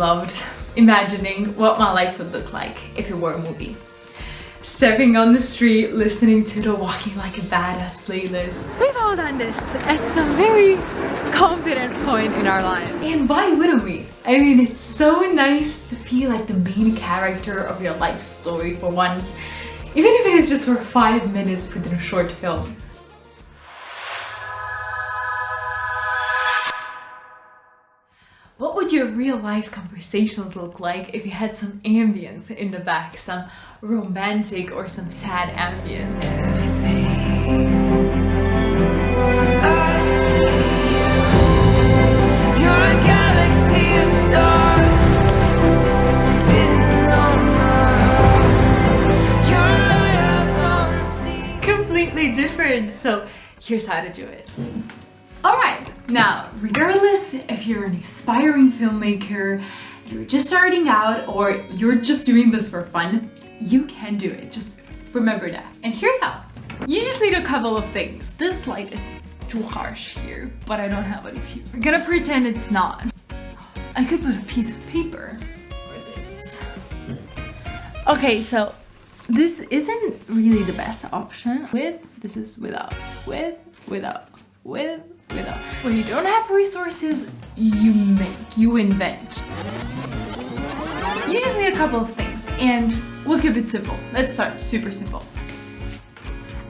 loved imagining what my life would look like if it were a movie. Stepping on the street, listening to the Walking Like a Badass playlist. We've all done this at some very confident point in our life. And why wouldn't we? I mean, it's so nice to feel like the main character of your life story for once, even if it is just for 5 minutes within a short film. What would your real life conversations look like if you had some ambience in the back, some romantic or some sad ambience? Completely different, so here's how to do it. Alright, now regardless if you're an aspiring filmmaker, you're just starting out, or you're just doing this for fun, you can do it. Just remember that. And here's how. You just need a couple of things. This light is too harsh here, but I don't have any fuse. I'm gonna pretend it's not. I could put a piece of paper or this. Okay, so this isn't really the best option. This is without. Without. When you don't have resources, you make, you invent. You just need a couple of things, and we'll keep it simple. Let's start super simple.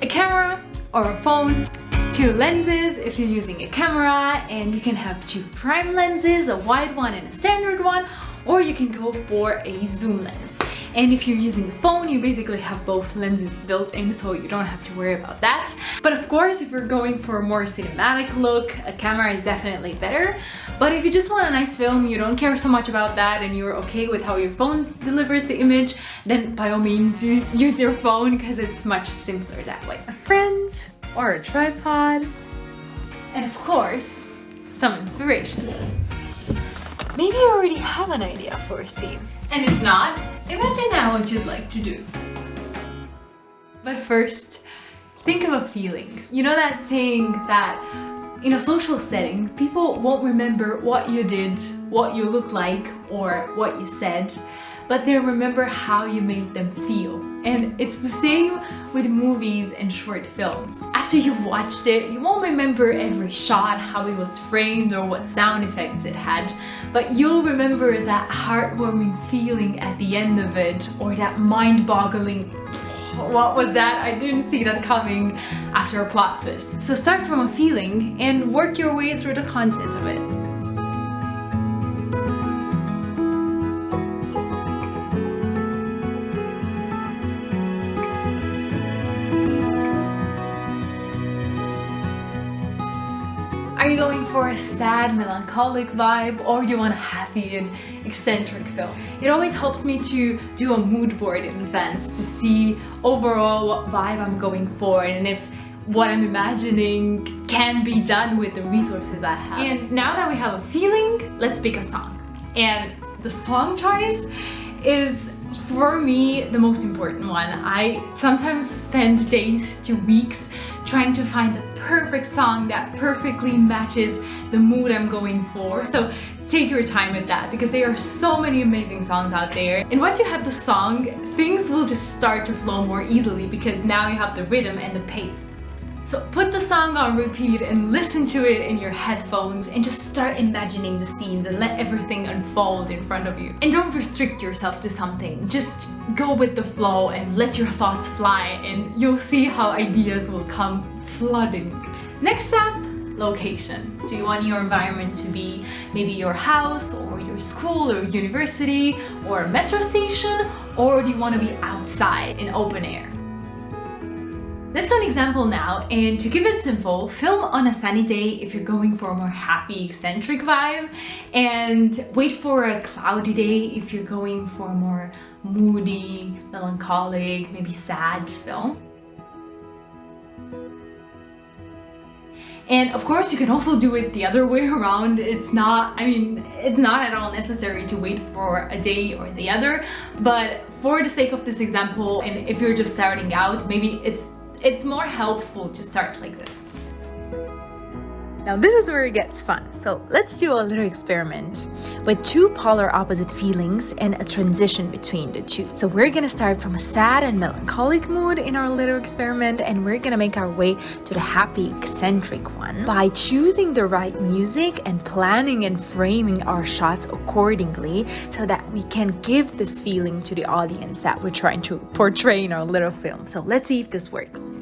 A camera or a phone, 2 lenses if you're using a camera, and you can have 2 prime lenses, a wide one and a standard one, or you can go for a zoom lens. And if you're using a phone, you basically have both lenses built in, so you don't have to worry about that. But of course, if you're going for a more cinematic look, a camera is definitely better. But if you just want a nice film, you don't care so much about that, and you're okay with how your phone delivers the image, then by all means, use your phone, because it's much simpler that way. A friend or a tripod. And of course, some inspiration. Maybe you already have an idea for a scene. And if not, imagine now what you'd like to do. But first, think of a feeling. You know that saying that in a social setting, people won't remember what you did, what you look like, or what you said, but they remember how you made them feel. And it's the same with movies and short films. After you've watched it, you won't remember every shot, how it was framed, or what sound effects it had, but you'll remember that heartwarming feeling at the end of it, or that mind-boggling, what was that? I didn't see that coming, after a plot twist. So start from a feeling and work your way through the content of it. Are you going for a sad, melancholic vibe, or do you want a happy and eccentric film? It always helps me to do a mood board in advance to see overall what vibe I'm going for, and if what I'm imagining can be done with the resources I have. And now that we have a feeling, let's pick a song. And the song choice is, for me, the most important one. I sometimes spend days to weeks trying to find the perfect song that perfectly matches the mood I'm going for. So take your time with that, because there are so many amazing songs out there. And once you have the song, things will just start to flow more easily, because now you have the rhythm and the pace. So put the song on repeat and listen to it in your headphones, and just start imagining the scenes and let everything unfold in front of you. And don't restrict yourself to something. Just go with the flow and let your thoughts fly, and you'll see how ideas will come flooding. Next up, location. Do you want your environment to be maybe your house, or your school, or university, or a metro station, or do you want to be outside in open air? Let's do an example now, and to keep it simple, film on a sunny day if you're going for a more happy, eccentric vibe, and wait for a cloudy day if you're going for a more moody, melancholic, maybe sad film. And of course, you can also do it the other way around. It's not at all necessary to wait for a day or the other, but for the sake of this example, and if you're just starting out, maybe it's more helpful to start like this. Now this is where it gets fun. So let's do a little experiment with two polar opposite feelings and a transition between the two. So we're gonna start from a sad and melancholic mood in our little experiment, and we're gonna make our way to the happy eccentric one by choosing the right music and planning and framing our shots accordingly so that we can give this feeling to the audience that we're trying to portray in our little film. So let's see if this works.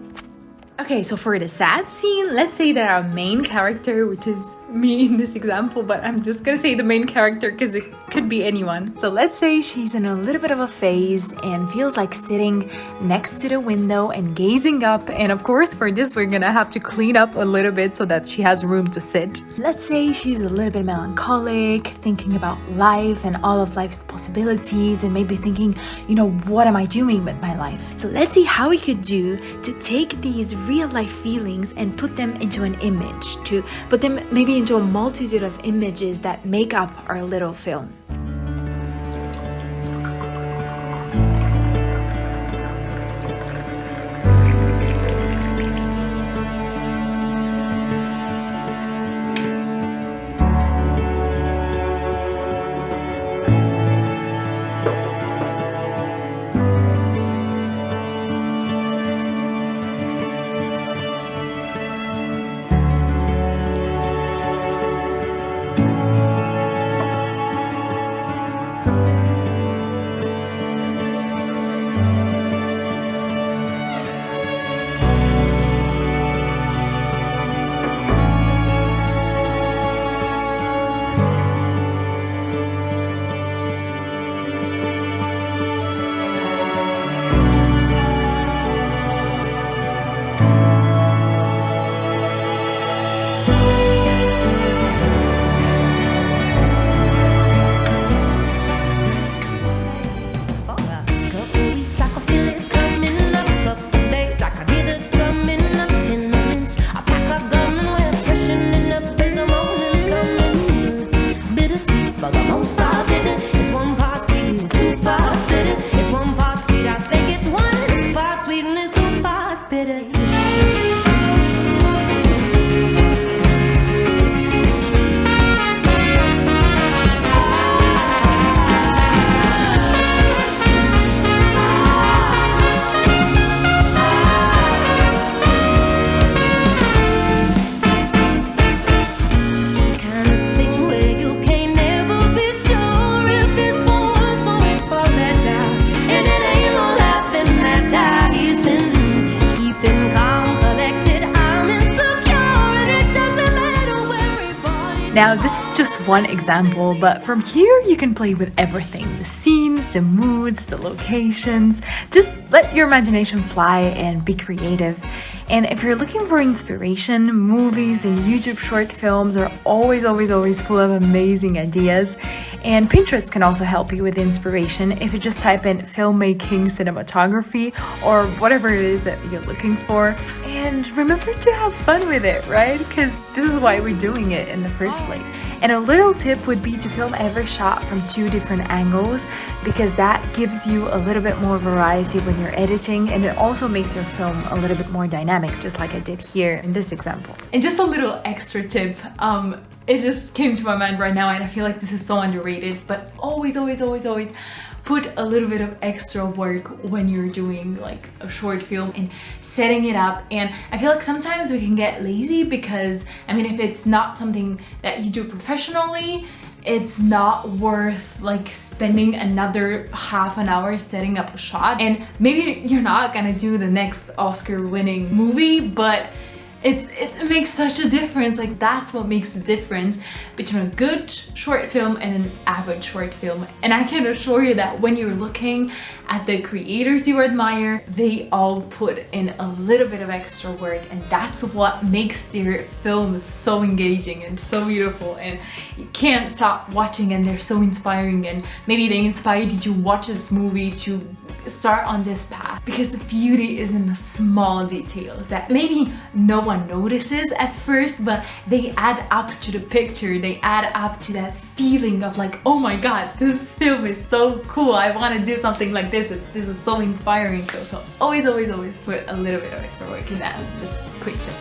Okay, so for the sad scene, let's say that our main character, which is me in this example, but I'm just gonna say the main character because it could be anyone. So let's say she's in a little bit of a phase and feels like sitting next to the window and gazing up. And of course, for this, we're gonna have to clean up a little bit so that she has room to sit. Let's say she's a little bit melancholic, thinking about life and all of life's possibilities, and maybe thinking, you know, what am I doing with my life? So let's see how we could do to take these real life feelings and put them into an image, to put them maybe into a multitude of images that make up our little film. Now, this is just one example, but from here you can play with everything. The scenes, the moods, the locations. Just let your imagination fly and be creative. And if you're looking for inspiration, movies and YouTube short films are always full of amazing ideas. And Pinterest can also help you with inspiration if you just type in filmmaking, cinematography, or whatever it is that you're looking for. And remember to have fun with it, right? Because this is why we're doing it in the first place. And a little tip would be to film every shot from 2 different angles, because that gives you a little bit more variety when you're editing, and it also makes your film a little bit more dynamic, just like I did here in this example. And just a little extra tip, it just came to my mind right now, and I feel like this is so underrated, but always put a little bit of extra work when you're doing like a short film and setting it up. And I feel like sometimes we can get lazy because, I mean, if it's not something that you do professionally, it's not worth like spending another half an hour setting up a shot. And maybe you're not gonna do the next Oscar-winning movie, but it makes such a difference. Like, that's what makes the difference between a good short film and an average short film. And I can assure you that when you're looking at the creators you admire, they all put in a little bit of extra work, and that's what makes their films so engaging and so beautiful, and you can't stop watching, and they're so inspiring. And maybe they inspired you to watch this movie to start on this path, because the beauty is in the small details that maybe no one notices at first, but they add up to the picture. They add up to that feeling of like, oh my god, this film is so cool, I want to do something like this. This is so inspiring. So always put a little bit of extra work in that. Just quick tip.